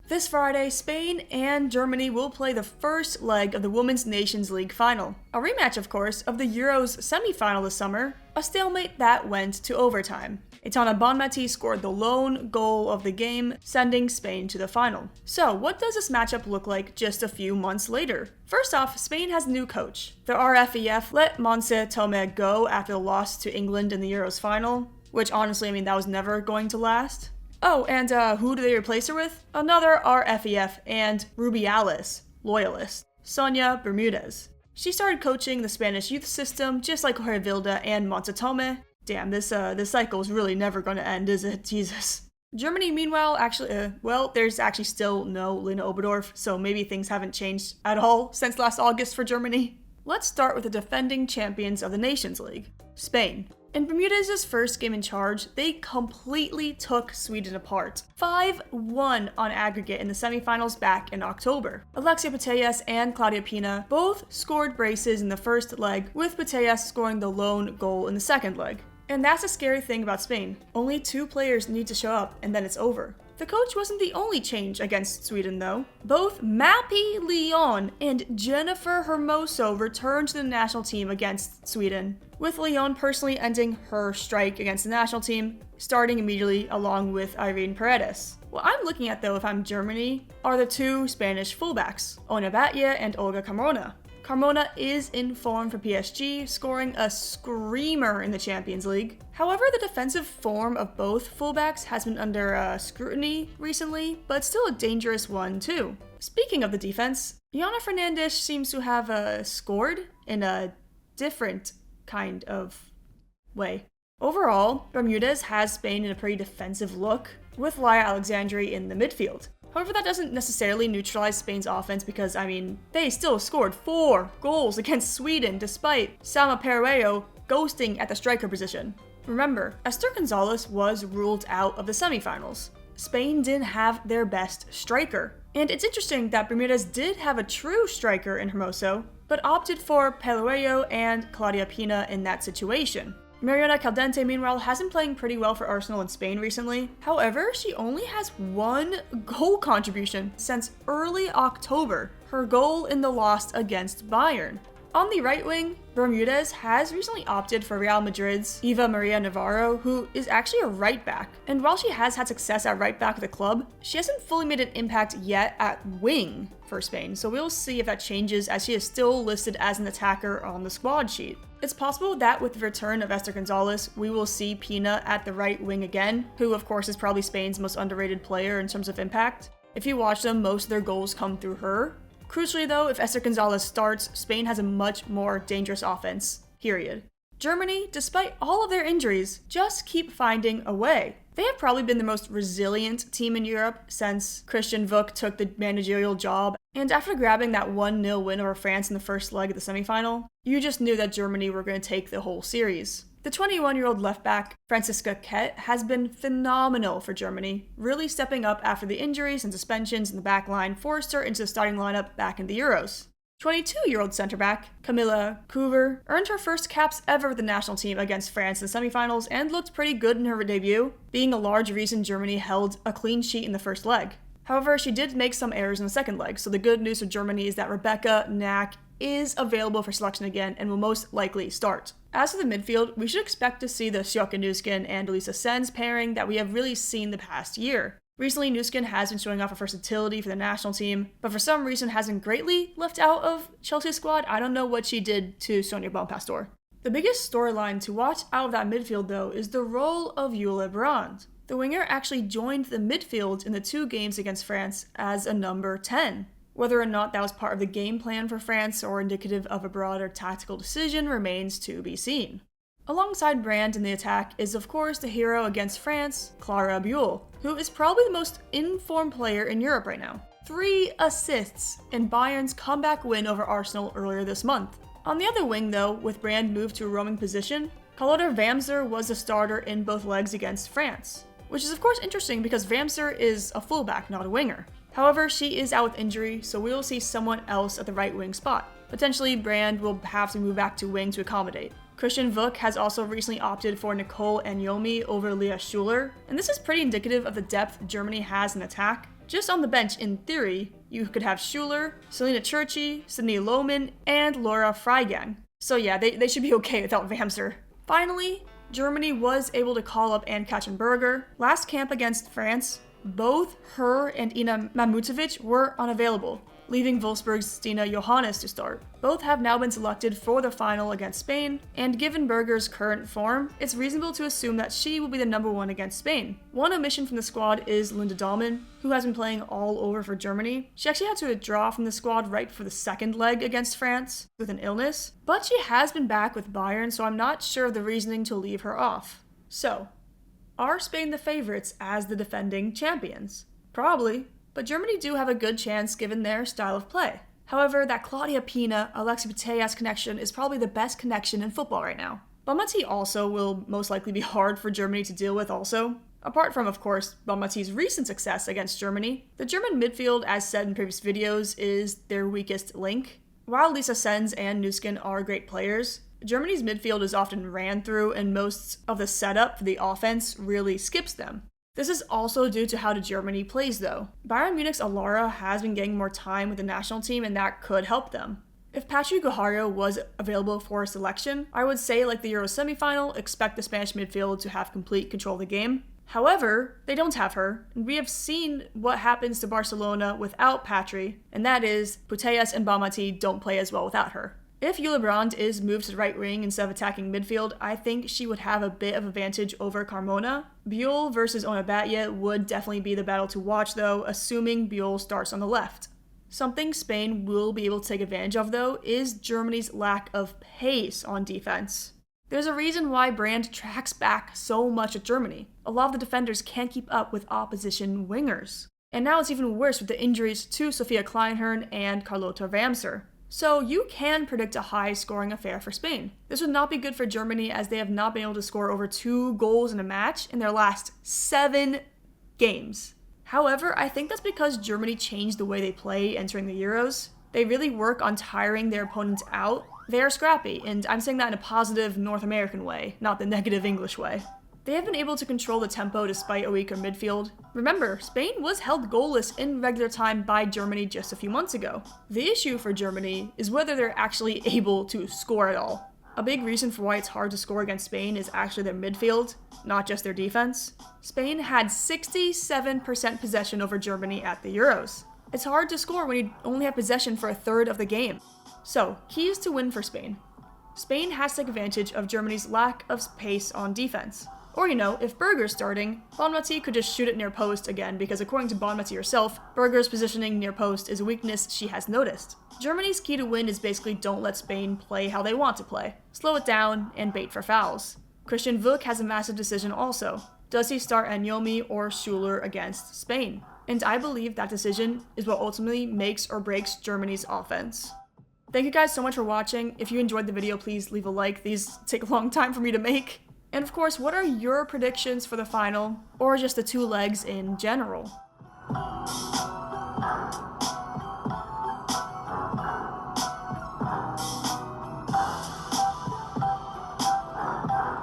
This Friday, Spain and Germany will play the first leg of the Women's Nations League final. A rematch, of course, of the Euros semi-final this summer, a stalemate that went to overtime. Aitana Bonmatí scored the lone goal of the game, sending Spain to the final. So, what does this matchup look like just a few months later? First off, Spain has a new coach. The RFEF let Montse Tomé go after the loss to England in the Euros final, which honestly, that was never going to last. Oh, and who do they replace her with? Another RFEF and Rubiales loyalist, Sonia Bermudez. She started coaching the Spanish youth system just like Jorge Vilda and Montse Tomé. Damn, this cycle is really never going to end, is it? Jesus. Germany, meanwhile, there's actually still no Lena Oberdorf, so maybe things haven't changed at all since last August for Germany. Let's start with the defending champions of the Nations League, Spain. In Bermudez's first game in charge, they completely took Sweden apart. 5-1 on aggregate in the semifinals back in October. Alexia Putellas and Claudia Pina both scored braces in the first leg, with Putellas scoring the lone goal in the second leg. And that's a scary thing about Spain. Only 2 players need to show up, and then it's over. The coach wasn't the only change against Sweden, though. Both Mappy Lyon and Jennifer Hermoso returned to the national team against Sweden, with Lyon personally ending her strike against the national team, starting immediately along with Irene Paredes. What I'm looking at, though, if I'm Germany, are the 2 Spanish fullbacks, Ona Batlle and Olga Carmona. Carmona is in form for PSG, scoring a screamer in the Champions League. However, the defensive form of both fullbacks has been under scrutiny recently, but still a dangerous one too. Speaking of the defense, Jana Fernandes seems to have scored in a different kind of way. Overall, Bermudez has Spain in a pretty defensive look, with Laia Alexandri in the midfield. However, that doesn't necessarily neutralize Spain's offense because, they still scored 4 goals against Sweden despite Salma Pereiro ghosting at the striker position. Remember, Ester González was ruled out of the semifinals. Spain didn't have their best striker. And it's interesting that Bermudez did have a true striker in Hermoso, but opted for Pereiro and Claudia Pina in that situation. Mariona Caldente, meanwhile, has been playing pretty well for Arsenal in Spain recently. However, she only has 1 goal contribution since early October, her goal in the loss against Bayern. On the right wing, Bermudez has recently opted for Real Madrid's Eva Maria Navarro, who is actually a right back. And while she has had success at right back with the club, she hasn't fully made an impact yet at wing for Spain, so we'll see if that changes as she is still listed as an attacker on the squad sheet. It's possible that with the return of Ester González, we will see Pina at the right wing again, who of course is probably Spain's most underrated player in terms of impact. If you watch them, most of their goals come through her. Crucially though, if Ester González starts, Spain has a much more dangerous offense, period. Germany, despite all of their injuries, just keep finding a way. They have probably been the most resilient team in Europe since Christian Wück took the managerial job, and after grabbing that 1-0 win over France in the first leg of the semifinal, you just knew that Germany were going to take the whole series. The 21-year-old left-back, Franziska Kett, has been phenomenal for Germany, really stepping up after the injuries and suspensions in the back line forced her into the starting lineup back in the Euros. 22-year-old centre-back, Camilla Couver, earned her first caps ever with the national team against France in the semifinals and looked pretty good in her debut, being a large reason Germany held a clean sheet in the first leg. However, she did make some errors in the second leg, so the good news for Germany is that Rebecca Knack is available for selection again and will most likely start. As for the midfield, we should expect to see the Sjoeke Nusken and Elisa Sens pairing that we have really seen the past year. Recently, Nusken has been showing off her versatility for the national team, but for some reason hasn't greatly left out of Chelsea's squad. I don't know what she did to Sonja Bompastor. The biggest storyline to watch out of that midfield, though, is the role of Jule Brand. The winger actually joined the midfield in the 2 games against France as a number 10. Whether or not that was part of the game plan for France or indicative of a broader tactical decision remains to be seen. Alongside Brand in the attack is of course the hero against France, Clara Buell, who is probably the most in-form player in Europe right now. 3 assists in Bayern's comeback win over Arsenal earlier this month. On the other wing though, with Brand moved to a roaming position, Carlotta Wamser was the starter in both legs against France, which is of course interesting because Wamser is a fullback, not a winger. However, she is out with injury, so we will see someone else at the right wing spot. Potentially, Brand will have to move back to wing to accommodate. Christian Wück has also recently opted for Nicole Anyomi over Leah Schuler, and this is pretty indicative of the depth Germany has in attack. Just on the bench, in theory, you could have Schuler, Selena Churchy, Sydney Lohmann, and Laura Freigang. So yeah, they should be okay without Wamser. Finally, Germany was able to call up Anne Katzenberger. Last camp against France, both her and Ina Mamutovic were unavailable, leaving Wolfsburg's Stina Johannes to start. Both have now been selected for the final against Spain, and given Berger's current form, it's reasonable to assume that she will be the number one against Spain. One omission from the squad is Linda Dahlmann, who has been playing all over for Germany. She actually had to withdraw from the squad right before the second leg against France with an illness, but she has been back with Bayern, so I'm not sure of the reasoning to leave her off. So, are Spain the favorites as the defending champions? Probably. But Germany do have a good chance given their style of play. However, that Claudia Pina, Alexia Putellas connection is probably the best connection in football right now. Bonmatí also will most likely be hard for Germany to deal with also. Apart from, of course, Bonmatí's recent success against Germany, the German midfield, as said in previous videos, is their weakest link. While Lisa Sens and Nuskin are great players, Germany's midfield is often ran through and most of the setup for the offense really skips them. This is also due to how Germany plays though. Bayern Munich's Alara has been getting more time with the national team and that could help them. If Patri Guijarro was available for selection, I would say like the Euro semifinal, expect the Spanish midfield to have complete control of the game. However, they don't have her, and we have seen what happens to Barcelona without Patri, and that is Putellas and Bonmatí don't play as well without her. If Jule Brand is moved to the right wing instead of attacking midfield, I think she would have a bit of advantage over Carmona. Buell versus Onabatje would definitely be the battle to watch though, assuming Buell starts on the left. Something Spain will be able to take advantage of though is Germany's lack of pace on defense. There's a reason why Brand tracks back so much at Germany. A lot of the defenders can't keep up with opposition wingers. And now it's even worse with the injuries to Sophia Kleinhorn and Carlota Wamser. So you can predict a high-scoring affair for Spain. This would not be good for Germany as they have not been able to score over 2 goals in a match in their last 7 games. However, I think that's because Germany changed the way they play entering the Euros. They really work on tiring their opponents out. They are scrappy, and I'm saying that in a positive North American way, not the negative English way. They have been able to control the tempo despite a weaker midfield. Remember, Spain was held goalless in regular time by Germany just a few months ago. The issue for Germany is whether they're actually able to score at all. A big reason for why it's hard to score against Spain is actually their midfield, not just their defense. Spain had 67% possession over Germany at the Euros. It's hard to score when you only have possession for a third of the game. So, keys to win for Spain. Spain has to take advantage of Germany's lack of pace on defense. Or, if Berger's starting, Bonmatí could just shoot it near post again because according to Bonmatí herself, Berger's positioning near post is a weakness she has noticed. Germany's key to win is basically don't let Spain play how they want to play. Slow it down and bait for fouls. Christian Wück has a massive decision also. Does he start Anyomi or Schuler against Spain? And I believe that decision is what ultimately makes or breaks Germany's offense. Thank you guys so much for watching. If you enjoyed the video, please leave a like. These take a long time for me to make. And of course, what are your predictions for the final, or just the 2 legs in general?